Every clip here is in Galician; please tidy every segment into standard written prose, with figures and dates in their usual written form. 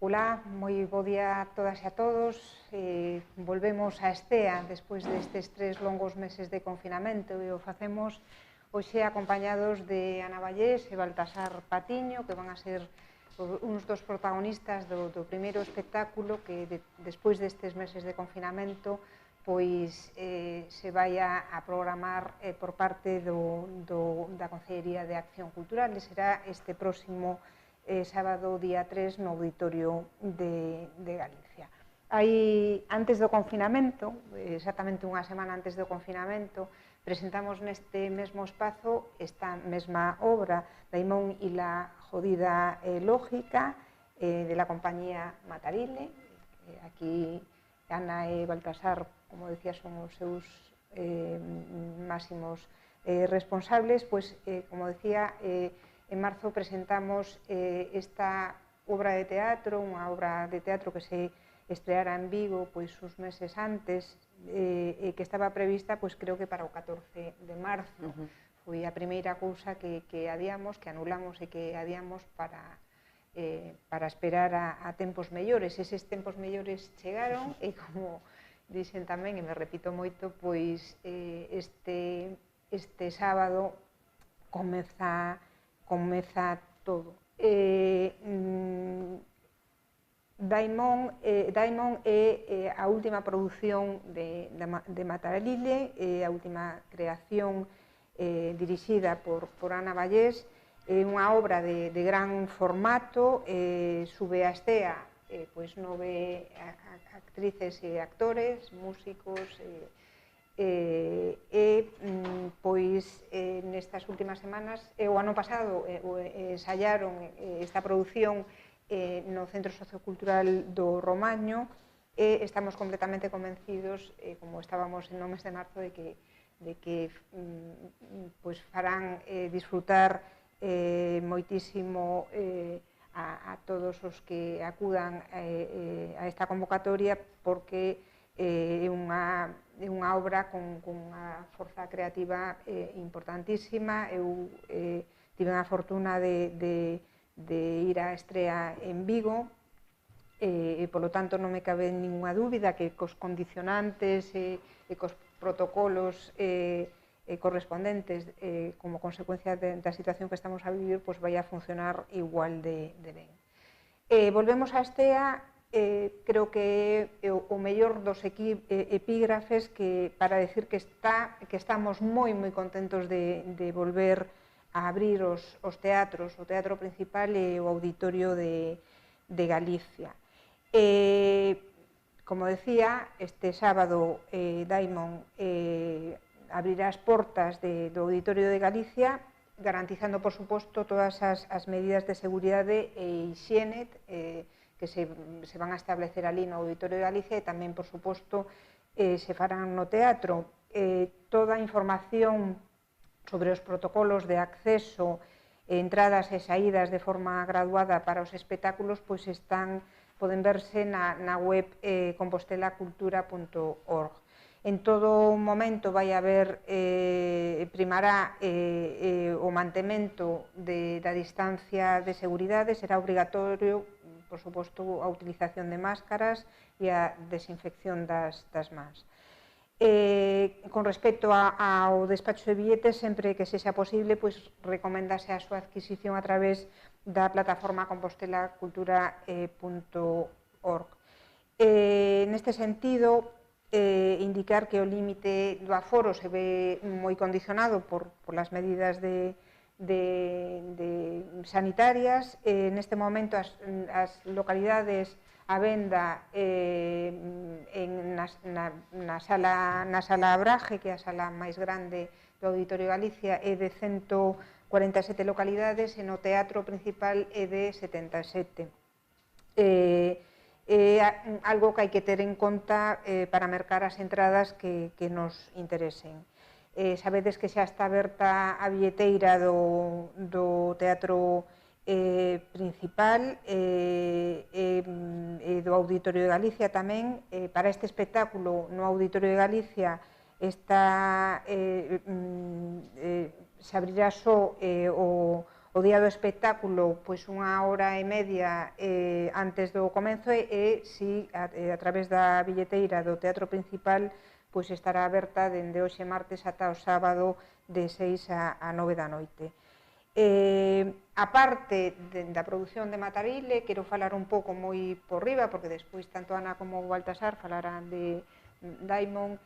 Olá, moi bo día a todas e a todos. Volvemos a Estea despois destes 3 longos meses de confinamento e o facemos hoxe acompañados de Ana Vallés e Baltasar Patiño, que van a ser uns dos protagonistas do primeiro espectáculo que despois destes meses de confinamento pois se vai a programar por parte da Consellería de Acción Cultural e será este próximo sábado día 3 no Auditorio de Galicia. Antes do confinamento, exactamente unha semana antes do confinamento, presentamos neste mesmo espazo esta mesma obra, Daimon y la jodida lógica, de la compañía Matarile. Aquí Ana e Baltasar, como decía, son os seus máximos responsables. Pois, como decía, en marzo presentamos esta obra de teatro, unha obra de teatro que se estreara en Vigo pois uns meses antes e que estaba prevista, pois creo que para o 14 de marzo. Foi a primeira cousa que adiamos, que anulamos e que adiamos para esperar a tempos mellores. Eses tempos mellores chegaron e, como dixen tamén, e me repito moito, pois este sábado comeza todo. Daimon é a última produción de Matarile, a última creación dirixida por Ana Vallés. É unha obra de gran formato, sube a Estea pois 9 actrices e actores, músicos, pois nestas últimas semanas, o ano pasado ensayaron esta produción no Centro Sociocultural do Romaño e estamos completamente convencidos, como estábamos no mes de marzo, de que pois farán disfrutar moitísimo a todos os que acudan a esta convocatoria, porque é unha obra con unha forza creativa importantísima. Eu tive a fortuna de ir á estrea en Vigo e, polo tanto, non me cabe ninguna dúbida que cos condicionantes e cos protocolos correspondentes como consecuencia da situación que estamos a vivir, pois vai a funcionar igual de ben. Volvemos á Estea. Creo que é o mellor dos epígrafes para decir que estamos moi contentos de volver a abrir os teatros, o teatro principal e o Auditorio de Galicia. Como decía, este sábado Daimon abrirá as portas do Auditorio de Galicia, garantizando, por suposto, todas as medidas de seguridade e hixiene que se van a establecer ali no Auditorio de Galicia, e tamén, por suposto, se farán no teatro. Toda a información sobre os protocolos de acceso, entradas e saídas de forma graduada para os espectáculos, pois poden verse na web compostelacultura.org. En todo momento vai haber, primará o mantemento da distancia de seguridade, será obrigatorio, por suposto, a utilización de máscaras e a desinfección das mans. Con respecto ao despacho de billetes, sempre que sexa posible, pois recomendase a súa adquisición a través da plataforma compostelacultura.org. Neste sentido, indicar que o límite do aforo se ve moi condicionado por as medidas sanitarias. Neste momento as localidades a venda na sala Abraje, que é a sala máis grande do Auditorio de Galicia, é de 147 localidades, e no teatro principal é de 77. É algo que hai que ter en conta para mercar as entradas que nos interesen. Sabedes que xa está aberta a billeteira do teatro principal e do Auditorio de Galicia tamén. Para este espectáculo no Auditorio de Galicia se abrirá só o o día do espectáculo pois unha hora e media antes do comenzo e si a través da billeteira do Teatro Principal pois estará aberta dende hoxe martes ata o sábado de 6 a 9 da noite. A parte da produción de Matarile, quero falar un pouco moi por riba, porque despois tanto Ana como Baltasar falarán de Daimon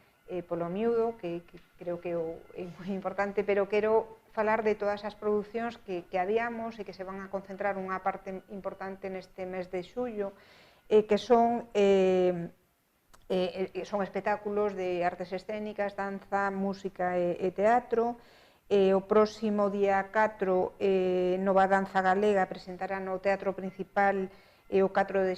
polo miúdo, que creo que é moi importante, pero quero falar de todas as producións que adiamos e que se van a concentrar unha parte importante neste mes de xullo, que son espectáculos de artes escénicas, danza, música e teatro. O próximo día 4, Nova Danza Galega presentará no Teatro Principal o 4 de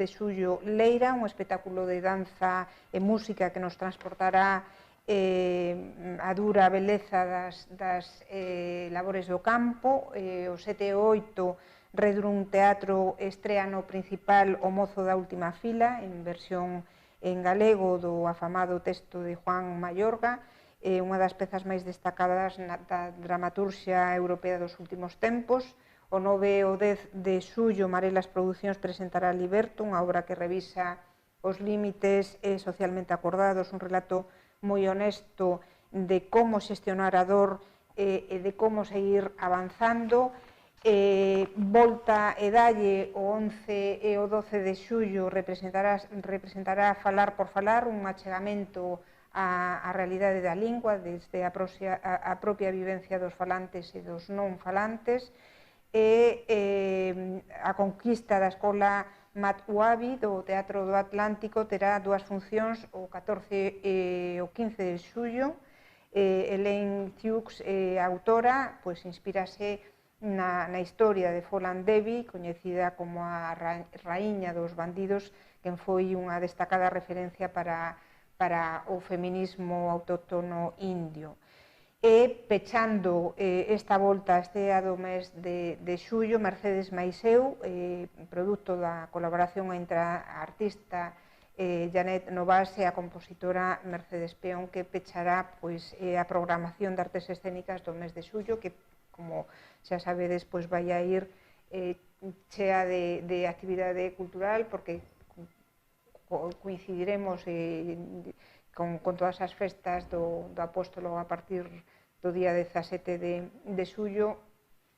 xullo Leira, un espectáculo de danza e música que nos transportará a dura beleza das labores do campo. O 7 e 8 Redrum Teatro estrea no Principal O Mozo da Última Fila, en versión en galego do afamado texto de Juan Mayorga, unha das pezas máis destacadas da dramaturxia europea dos últimos tempos. O 9 e o 10 de xullo Marelas Producións presentará Liberto, unha obra que revisa os límites socialmente acordados, un relato moi honesto de como xestionar a dor e de como seguir avanzando. Volta e Dalle o 11 e o 12 de xullo representará Falar por Falar, un achegamento a realidade da lingua desde a propia vivencia dos falantes e dos non falantes. A conquista da Escola Mat Uabi do Teatro do Atlántico terá dúas funcións o 14 e o 15 de xullo. Elaine Hughes, autora, inspírase na historia de Folland Devi, coñecida como a raíña dos bandidos, quen foi unha destacada referencia para o feminismo autóctono indio. E pechando esta volta estea do mes de xullo, Mercedes Maiseu, produto da colaboración entre a artista Janet Novas e a compositora Mercedes Peón, que pechará a programación de artes escénicas do mes de xullo, que, como xa sabedes, vai a ir chea de actividade cultural, porque coincidiremos con todas as festas do apóstolo a partir do día 17 de xullo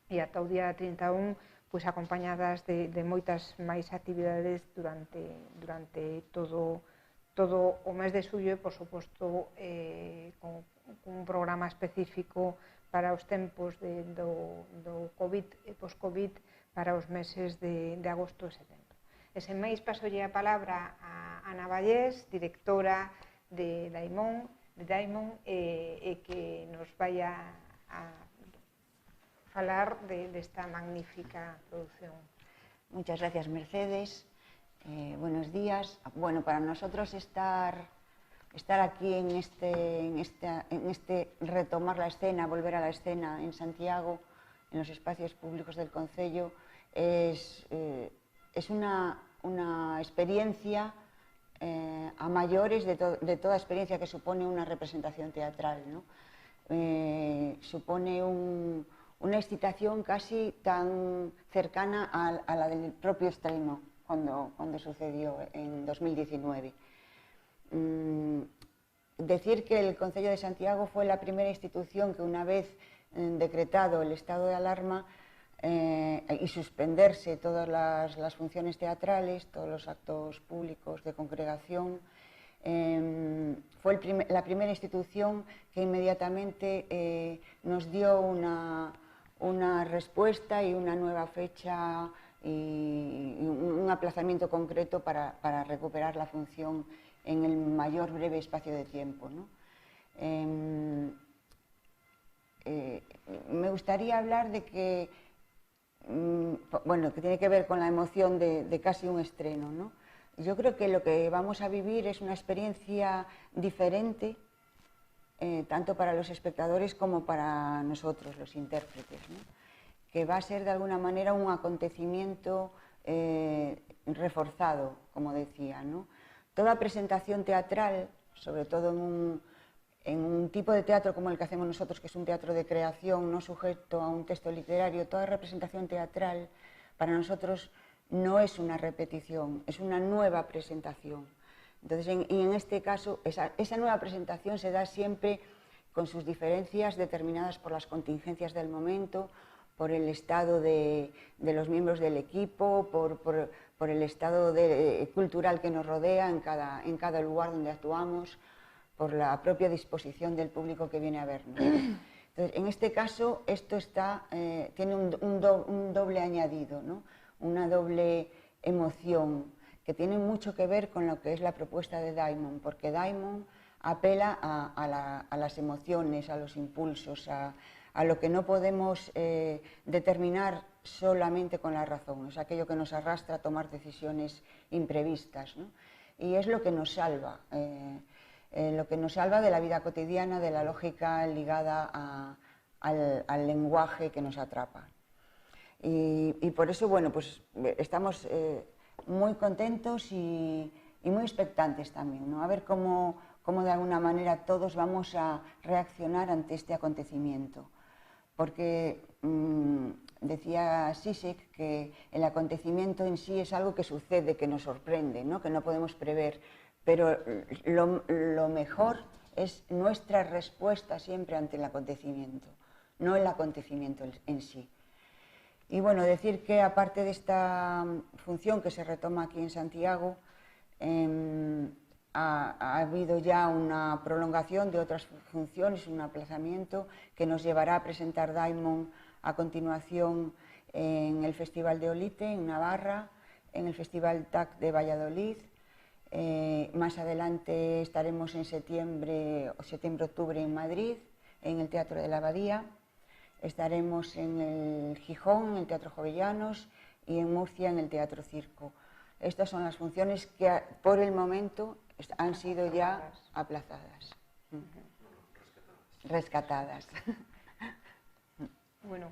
e ata o día 31, acompañadas de moitas máis actividades durante todo o mes de xullo e, por suposto, con un programa específico para os tempos do COVID e post-COVID para os meses de agosto e setembro. E sen máis, pasolle a palabra a Ana Vallés, directora de Daimon, que nos vai a falar desta magnífica producción. Muchas gracias, Mercedes. Buenos días. Bueno, para nosotros estar aquí en este retomar la escena, volver a la escena en Santiago, en los espacios públicos del concello, es una experiencia a mayores de toda experiencia que supone una representación teatral, ¿no? Supone una excitación casi tan cercana a la del propio estreno cuando sucedió en 2019. Decir que el Concello de Santiago fue la primera institución que, una vez decretado el estado de alarma y suspenderse todas las funciones teatrales, todos los actos públicos de congregación, fue la primera institución que inmediatamente nos dio una respuesta y una nueva fecha y un aplazamiento concreto para recuperar la función en el mayor breve espacio de tiempo, ¿no? Me gustaría hablar de que, bueno, que tiene que ver con la emoción de casi un estreno, ¿no? Yo creo que lo que vamos a vivir es una experiencia diferente, tanto para los espectadores como para nosotros, los intérpretes, ¿no? Que va a ser de alguna manera un acontecimiento reforzado, como decía, ¿no? Toda presentación teatral, sobre todo en un tipo de teatro como el que hacemos nosotros, que es un teatro de creación, no sujeto a un texto literario, toda representación teatral para nosotros no es una repetición, es una nueva presentación. Entonces, en este caso, esa nueva presentación se da siempre con sus diferencias determinadas por las contingencias del momento, por el estado de los miembros del equipo, por el estado cultural que nos rodea en cada lugar donde actuamos, por la propia disposición del público que viene a vernos. Entonces, en este caso, esto tiene un doble añadido, ¿no? Una doble emoción, que tiene mucho que ver con lo que es la propuesta de Diamond, porque Diamond apela a las emociones, a los impulsos, a lo que no podemos determinar solamente con la razón, es aquello que nos arrastra a tomar decisiones imprevistas, ¿no? Y es lo que nos salva de la vida cotidiana, de la lógica ligada al lenguaje que nos atrapa. Y por eso, bueno, pues estamos muy contentos y muy expectantes también, ¿no? A ver cómo de alguna manera todos vamos a reaccionar ante este acontecimiento. Porque decía Zizek que el acontecimiento en sí es algo que sucede, que nos sorprende, ¿no? Que no podemos prever, pero lo mejor es nuestra respuesta siempre ante el acontecimiento, no el acontecimiento en sí. Y bueno, decir que aparte de esta función que se retoma aquí en Santiago, ha habido ya una prolongación de otras funciones, un aplazamiento que nos llevará a presentar Diamond a continuación en el Festival de Olite, en Navarra, en el Festival TAC de Valladolid. Más adelante estaremos en septiembre-octubre en Madrid, en el Teatro de la Abadía. Estaremos en el Gijón, en el Teatro Jovellanos, y en Murcia, en el Teatro Circo. Estas son las funciones que por el momento han sido ya aplazadas, rescatadas. Bueno.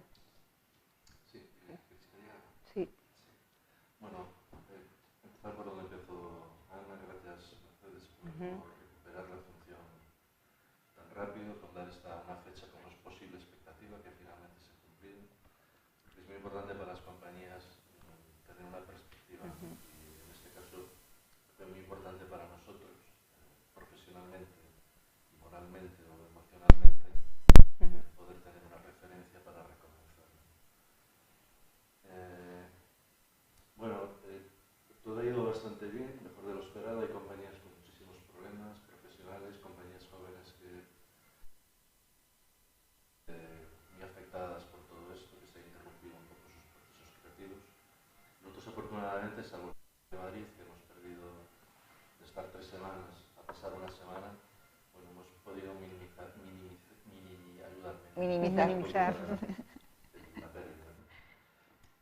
Sí, sí. Bueno, empezar por donde empezó Ana, gracias Mercedes por recuperar la función tan rápido, por dar una fecha como es posible expectativa que finalmente se ha cumplido. Es muy importante para las compañías tener una perspectiva, y en este caso fue muy importante para nosotros, profesionalmente, moralmente o emocionalmente, poder tener una referencia para recomenzar. Bueno, todo ha ido bastante bien, mejor de lo esperado. Hay compañías con muchísimos problemas, profesionales, compañías jóvenes que muy afectadas por todo esto, que se ha interrumpido un poco sus procesos creativos. Nosotros, afortunadamente, salvo de Madrid, que hemos perdido de estar 3 semanas a pasar una semana, bueno, hemos podido minimizar la pérdida, ¿no?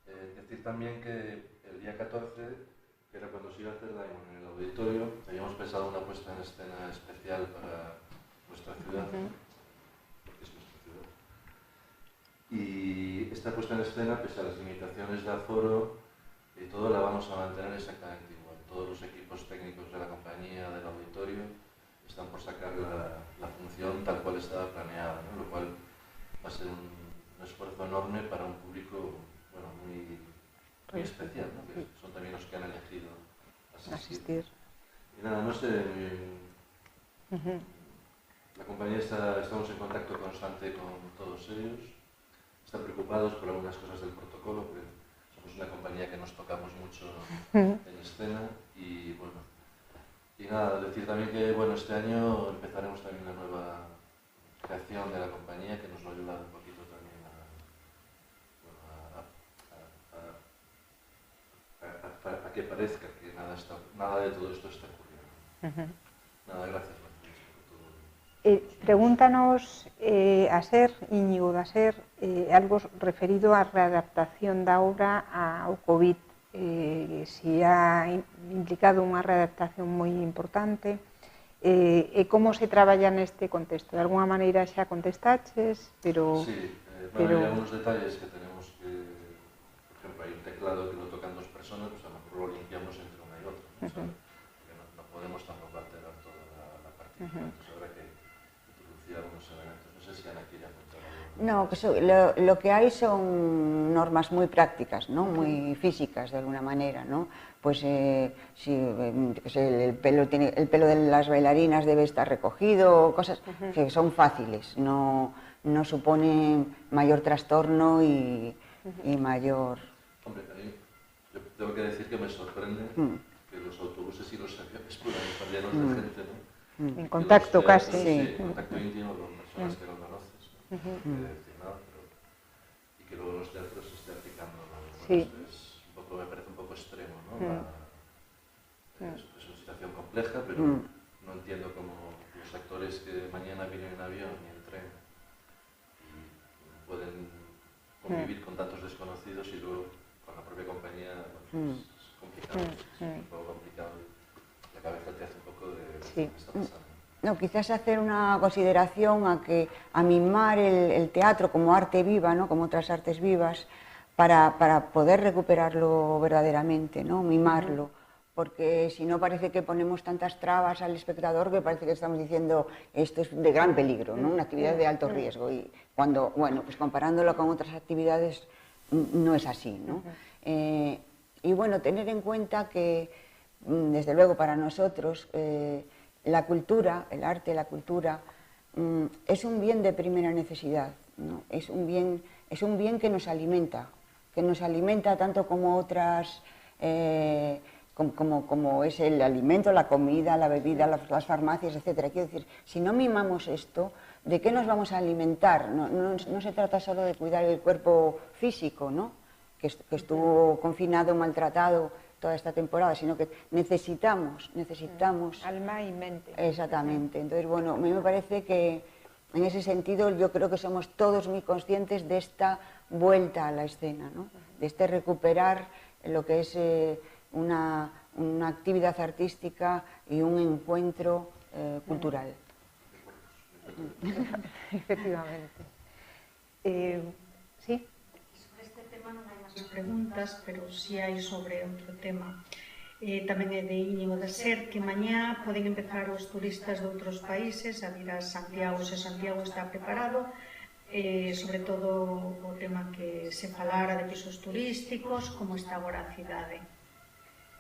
Decir también que el día 14, que era cuando se iba a hacer Diamond en el auditorio, habíamos pensado una puesta en escena especial para nuestra ciudad, porque es nuestra ciudad. Y esta puesta en escena, pese a las limitaciones de aforo y todo, la vamos a mantener exactamente igual. Todos los equipos técnicos de la compañía, del auditorio, están por sacar la función tal cual estaba planeada, ¿no? Lo cual va a ser un esfuerzo enorme para un público, bueno, muy especial, ¿no? Que son también los que han elegido asistir. Y nada, no sé, la compañía estamos en contacto constante con todos ellos, están preocupados por algunas cosas del protocolo, porque somos una compañía que nos tocamos mucho en escena, y bueno, y nada, decir también que bueno, este año empezaremos también una nueva creación de la compañía que nos va a ayudar un poquito también a que parezca que nada de todo esto está ocurriendo. Nada, gracias por todo. Pregúntanos Íñigo, algo referido á readaptación da obra ao COVID, si ha implicado unha readaptación moi importante, e como se traballa neste contexto. De alguna maneira xa contestaches, pero... Sí, bueno, hay algunos detalles que tenemos que, por ejemplo, hay un teclado que lo tocan 2 personas, pues a lo mejor lo limpiamos entre una y otra, ¿no? Porque no podemos tampoco alterar toda la partitura, entonces habrá que introducía algunos elementos. No sé si Ana quiere apuntar algo. No, lo que hay son normas muy prácticas, ¿no? Muy físicas de alguna manera, ¿no? Pues si el pelo de las bailarinas debe estar recogido, cosas que son fáciles, no suponen mayor trastorno y mayor... Hombre, a mí yo tengo que decir que me sorprende que los autobuses y los aviones puedan estar llenos de gente, ¿no? En contacto teatros, casi. Sí, en contacto íntimo con personas que no conoces, ¿no? No quiere decir nada, pero... Y que luego los teatros se estén aplicando, ¿no? Bueno, Sí. me parece un poco extremo, ¿no? Es una situación compleja, pero no entiendo cómo los actores que mañana vienen en avión y en tren y pueden convivir con tantos desconocidos y luego con la propia compañía, bueno, es complicado, es un poco complicado y la cabeza te hace un poco de Sí. qué está pasando. No, quizás hacer una consideración a mimar el teatro como arte viva, ¿no? Como otras artes vivas, para poder recuperarlo verdaderamente, ¿no? Mimarlo, porque si no parece que ponemos tantas trabas al espectador que parece que estamos diciendo esto es de gran peligro, ¿no? Una actividad de alto riesgo, y cuando, bueno, pues comparándolo con otras actividades no es así, ¿no? Y bueno, tener en cuenta que, desde luego para nosotros, la cultura, el arte, la cultura, es un bien de primera necesidad, ¿no? Es un bien que nos alimenta tanto como otras, como es el alimento, la comida, la bebida, las farmacias, etc. Quiero decir, si no mimamos esto, ¿de qué nos vamos a alimentar? No se trata solo de cuidar el cuerpo físico, ¿no? que estuvo confinado, maltratado toda esta temporada, sino que necesitamos... Alma y mente. Exactamente. Entonces, bueno, a mí me parece que en ese sentido yo creo que somos todos muy conscientes de esta vuelta a la escena, ¿no? De este recuperar lo que es una actividad artística y un encuentro cultural. Efectivamente. Sí. Sobre este tema non hai máis preguntas, pero si hai sobre outro tema. Tamén é de Íñigo da Ser, que mañá poden empezar os turistas de outros países a vir a Santiago, se Santiago está preparado, sobre todo o tema que se falara de pisos turísticos, como está agora a cidade.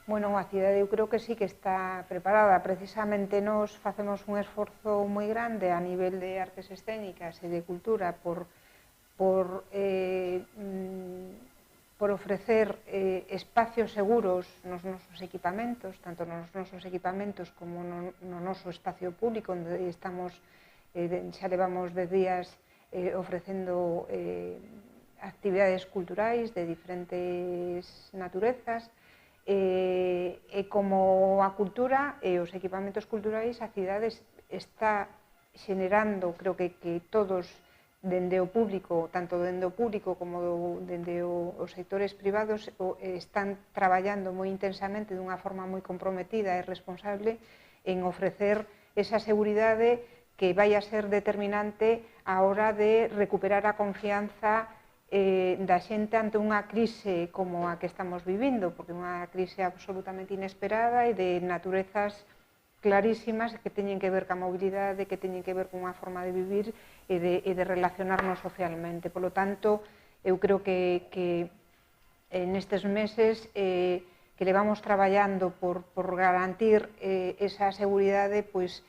Bueno, a cidade eu creo que sí que está preparada. Precisamente nos facemos un esforzo moi grande a nivel de artes escénicas e de cultura por ofrecer espacios seguros nos nosos equipamentos, tanto nos nosos equipamentos como no noso espacio público, onde estamos, xa levamos 10 días ofrecendo actividades culturais de diferentes naturezas, e como a cultura e os equipamentos culturais, a cidade está xenerando, creo que todos dende o público, tanto dende o público como dende os sectores privados, están traballando moi intensamente dunha forma moi comprometida e responsable en ofrecer esa seguridade que vai a ser determinante a hora de recuperar a confianza da xente ante unha crise como a que estamos vivindo, porque é unha crise absolutamente inesperada e de naturezas clarísimas que teñen que ver ca mobilidade, que teñen que ver con unha forma de vivir e de relacionarnos socialmente. Por lo tanto, eu creo que nestes meses que levamos traballando por garantir esa seguridade, pois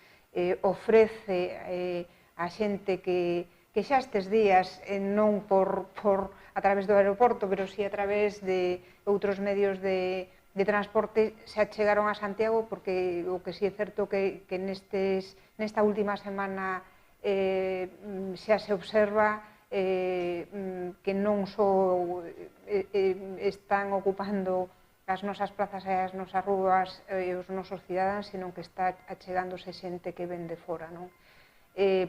ofrece a xente que xa estes días, non a través do aeroporto, pero si a través de outros medios de transporte, se achegaron a Santiago, porque o que si é certo que nesta última semana xa se observa que non só están ocupando as nosas plazas e as nosas rúas e os nosos cidadáns, sino que está achegándose xente que ven de fora, non?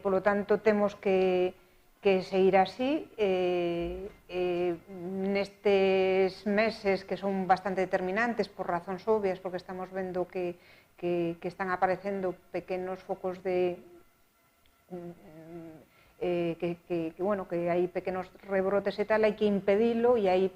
Polo tanto, temos que seguir así. Nestes meses que son bastante determinantes por razóns obvias, porque estamos vendo que están aparecendo pequenos focos de que hai pequenos rebrotes e tal, hai que impedilo, e aí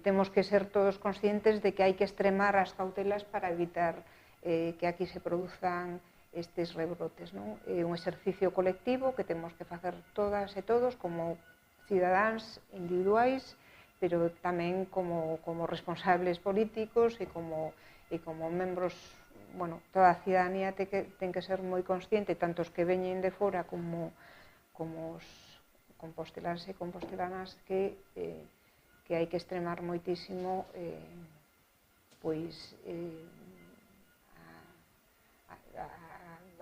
temos que ser todos conscientes de que hai que extremar as cautelas para evitar que aquí se produzan estes rebrotes, non? É un exercicio colectivo que temos que facer todas e todos como cidadáns individuais, pero tamén como responsables políticos e como membros, bueno, toda a cidadanía ten que ser moi consciente, tanto os que veñen de fora como os composteláns e compostelanas, que hai que extremar moitísimo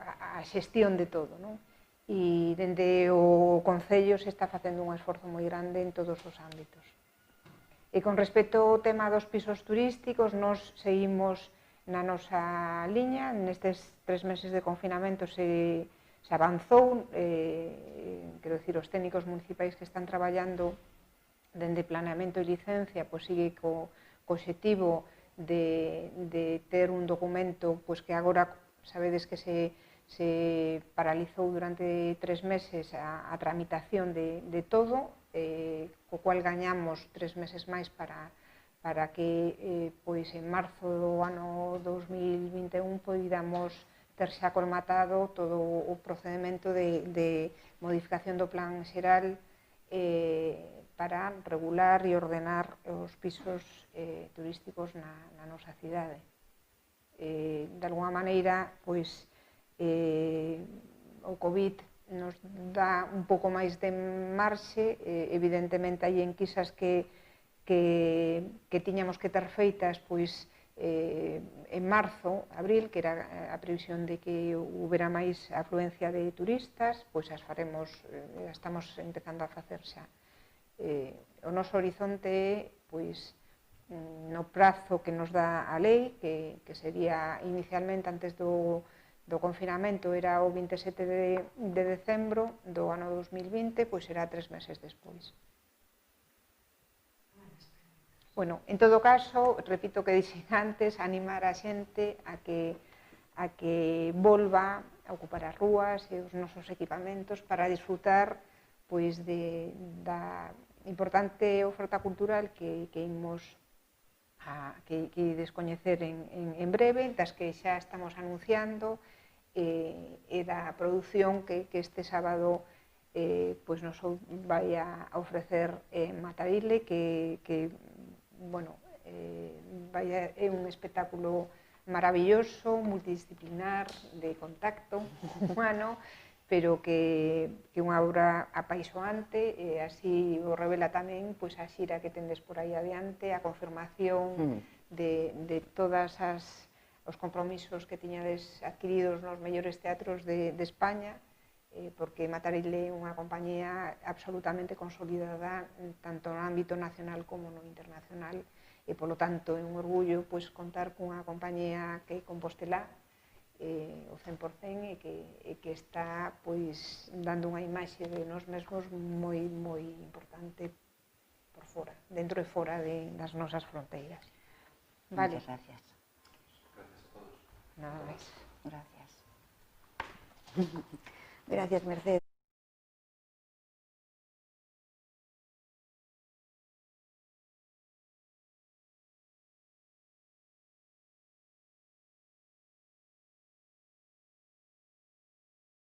a xestión de todo, non? E dende o Concello se está facendo un esforzo moi grande en todos os ámbitos. E con respecto ao tema dos pisos turísticos, nós seguimos na nosa liña. Nestes 3 meses de confinamento se avanzou, quero dicir, os técnicos municipais que están traballando dende planeamento e licencia, pois sigue co obxectivo de ter un documento que agora sabedes que se paralizou durante 3 meses a tramitación de todo, co cual gañamos 3 meses máis para que en marzo do ano 2021 podamos ter xa colmatado todo o procedimento de modificación do plan xeral para regular e ordenar os pisos turísticos na nosa cidade. De alguma maneira, o COVID nos dá un pouco máis de marxe. Evidentemente hai enquisas que tiñamos que ter feitas en marzo, abril, que era a previsión de que houbera máis afluencia de turistas, pois as faremos, estamos empezando a facer xa. O noso horizonte é, no prazo que nos dá a lei, que sería inicialmente antes do confinamento, era o 27 de decembro do ano 2020, pois será 3 meses despois. Bueno, en todo caso, repito o que dixen antes, animar a xente a que volva a ocupar as rúas e os nosos equipamentos para disfrutar da importante oferta cultural que imos que descoñecer en breve, das que xa estamos anunciando, e da produción que este sábado nos vai a ofrecer Matarile, que é un espectáculo maravilloso, multidisciplinar, de contacto humano, pero que é unha obra apaixonante, e así o revela tamén a xira que tendes por aí adiante, a confirmación de todas os compromisos que tiñades adquiridos nos mellores teatros de España, porque Matarile é unha compañía absolutamente consolidada tanto no ámbito nacional como no internacional, e polo tanto é un orgullo contar cunha compañía que é compostelá o 100% e que está dando unha imaxe de nós mesmos moi importante por fora, dentro e fora das nosas fronteiras. Vale. Muchas gracias. Gracias a todos. Nada máis. Gracias. Gracias, Mercedes.